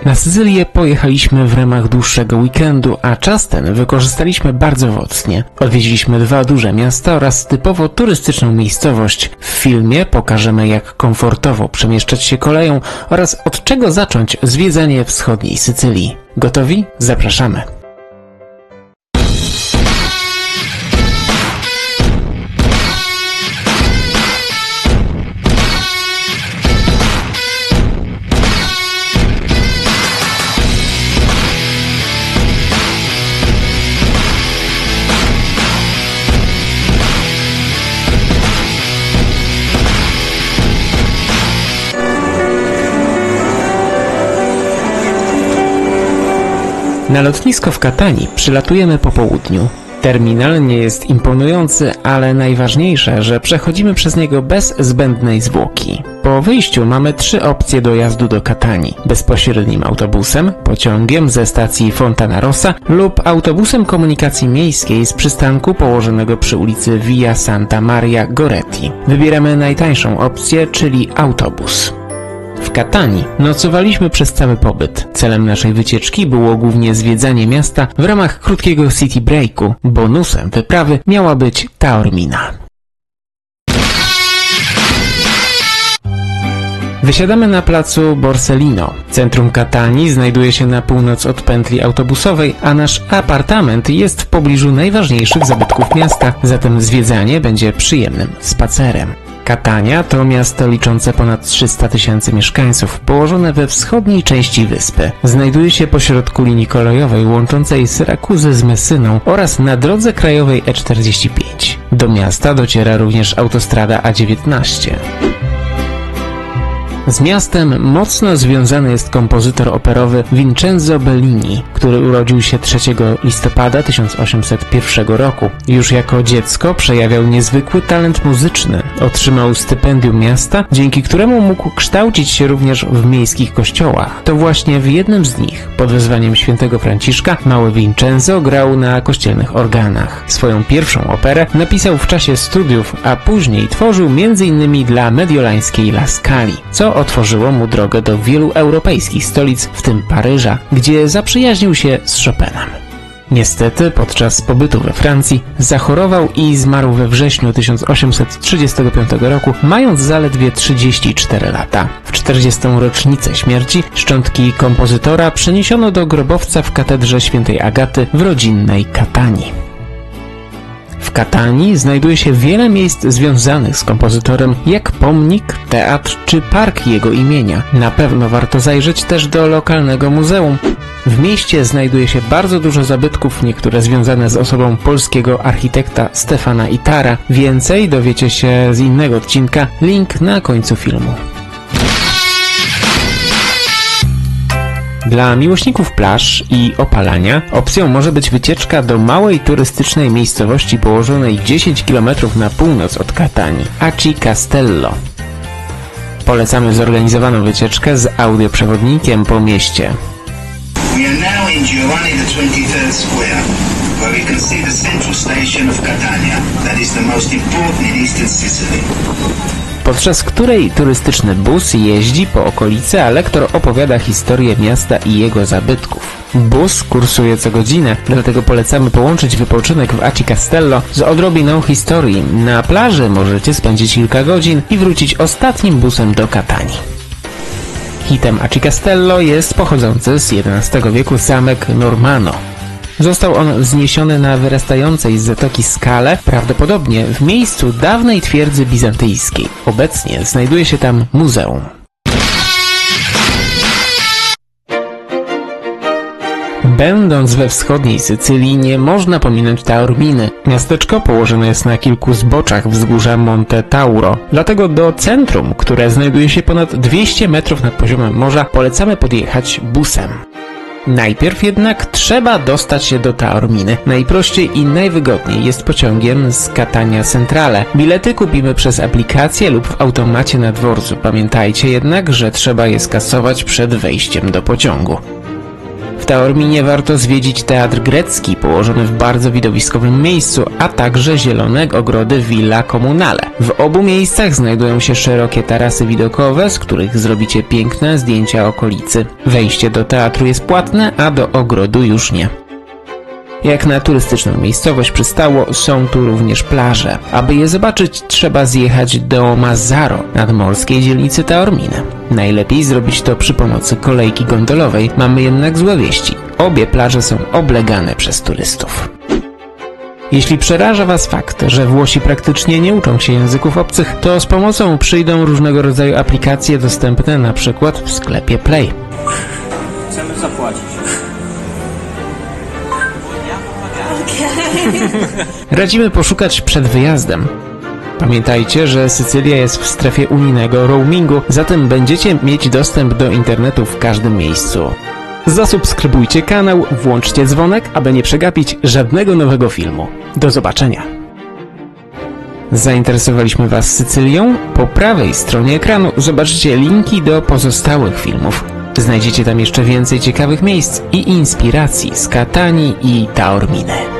Na Sycylię pojechaliśmy w ramach dłuższego weekendu, a czas ten wykorzystaliśmy bardzo owocnie. Odwiedziliśmy 2 duże miasta oraz typowo turystyczną miejscowość. W filmie pokażemy, jak komfortowo przemieszczać się koleją oraz od czego zacząć zwiedzanie wschodniej Sycylii. Gotowi? Zapraszamy! Na lotnisko w Katanii przylatujemy po południu. Terminal nie jest imponujący, ale najważniejsze, że przechodzimy przez niego bez zbędnej zwłoki. Po wyjściu mamy 3 opcje dojazdu do Katanii: bezpośrednim autobusem, pociągiem ze stacji Fontanarossa lub autobusem komunikacji miejskiej z przystanku położonego przy ulicy Via Santa Maria Goretti. Wybieramy najtańszą opcję, czyli autobus. W Katanii nocowaliśmy przez cały pobyt. Celem naszej wycieczki było głównie zwiedzanie miasta w ramach krótkiego city breaku. Bonusem wyprawy miała być Taormina. Wysiadamy na placu Borsellino. Centrum Katanii znajduje się na północ od pętli autobusowej, a nasz apartament jest w pobliżu najważniejszych zabytków miasta, zatem zwiedzanie będzie przyjemnym spacerem. Katania to miasto liczące ponad 300 000 mieszkańców, położone we wschodniej części wyspy. Znajduje się pośrodku linii kolejowej łączącej Syrakuzy z Messyną oraz na drodze krajowej E45. Do miasta dociera również autostrada A19. Z miastem mocno związany jest kompozytor operowy Vincenzo Bellini, który urodził się 3 listopada 1801 roku. Już jako dziecko przejawiał niezwykły talent muzyczny. Otrzymał stypendium miasta, dzięki któremu mógł kształcić się również w miejskich kościołach. To właśnie w jednym z nich, pod wezwaniem świętego Franciszka, mały Vincenzo grał na kościelnych organach. Swoją pierwszą operę napisał w czasie studiów, a później tworzył m.in. dla mediolańskiej La Scali, co otworzyło mu drogę do wielu europejskich stolic, w tym Paryża, gdzie zaprzyjaźnił się z Chopinem. Niestety, podczas pobytu we Francji zachorował i zmarł we wrześniu 1835 roku, mając zaledwie 34 lata. W 40. rocznicę śmierci szczątki kompozytora przeniesiono do grobowca w katedrze świętej Agaty w rodzinnej Katanii. W Katanii znajduje się wiele miejsc związanych z kompozytorem, jak pomnik, teatr czy park jego imienia. Na pewno warto zajrzeć też do lokalnego muzeum. W mieście znajduje się bardzo dużo zabytków, niektóre związane z osobą polskiego architekta Stefana Itara. Więcej dowiecie się z innego odcinka, link na końcu filmu. Dla miłośników plaż i opalania opcją może być wycieczka do małej turystycznej miejscowości położonej 10 km na północ od Katanii, Aci Castello. Polecamy zorganizowaną wycieczkę z audioprzewodnikiem po mieście. We are now in Giovanni XXIII Square, where we can see the central station of Catania, that is the most important in eastern Sicily. Podczas której turystyczny bus jeździ po okolicy, a lektor opowiada historię miasta i jego zabytków. Bus kursuje co godzinę, dlatego polecamy połączyć wypoczynek w Aci Castello z odrobiną historii. Na plaży możecie spędzić kilka godzin i wrócić ostatnim busem do Katanii. Hitem Aci Castello jest pochodzący z XI wieku zamek Normanno. Został on wzniesiony na wyrastającej z zatoki skale, prawdopodobnie w miejscu dawnej twierdzy bizantyjskiej. Obecnie znajduje się tam muzeum. Będąc we wschodniej Sycylii nie można pominąć Taorminy. Miasteczko położone jest na kilku zboczach wzgórza Monte Tauro. Dlatego do centrum, które znajduje się ponad 200 metrów nad poziomem morza, polecamy podjechać busem. Najpierw jednak trzeba dostać się do Taorminy. Najprościej i najwygodniej jest pociągiem z Catania Centrale. Bilety kupimy przez aplikację lub w automacie na dworcu. Pamiętajcie jednak, że trzeba je skasować przed wejściem do pociągu. W Taorminie warto zwiedzić Teatr Grecki, położony w bardzo widowiskowym miejscu, a także zielone ogrody Villa Comunale. W obu miejscach znajdują się szerokie tarasy widokowe, z których zrobicie piękne zdjęcia okolicy. Wejście do teatru jest płatne, a do ogrodu już nie. Jak na turystyczną miejscowość przystało, są tu również plaże. Aby je zobaczyć, trzeba zjechać do Mazzaro, nadmorskiej dzielnicy Taorminy. Najlepiej zrobić to przy pomocy kolejki gondolowej. Mamy jednak złe wieści. Obie plaże są oblegane przez turystów. Jeśli przeraża Was fakt, że Włosi praktycznie nie uczą się języków obcych, to z pomocą przyjdą różnego rodzaju aplikacje dostępne na przykład w sklepie Play. Chcemy zapłacić. Radzimy poszukać przed wyjazdem. Pamiętajcie, że Sycylia jest w strefie unijnego roamingu, zatem będziecie mieć dostęp do internetu w każdym miejscu. Zasubskrybujcie kanał, włączcie dzwonek, aby nie przegapić żadnego nowego filmu. Do zobaczenia! Zainteresowaliśmy Was Sycylią? Po prawej stronie ekranu zobaczycie linki do pozostałych filmów. Znajdziecie tam jeszcze więcej ciekawych miejsc i inspiracji z Katanii i Taorminy.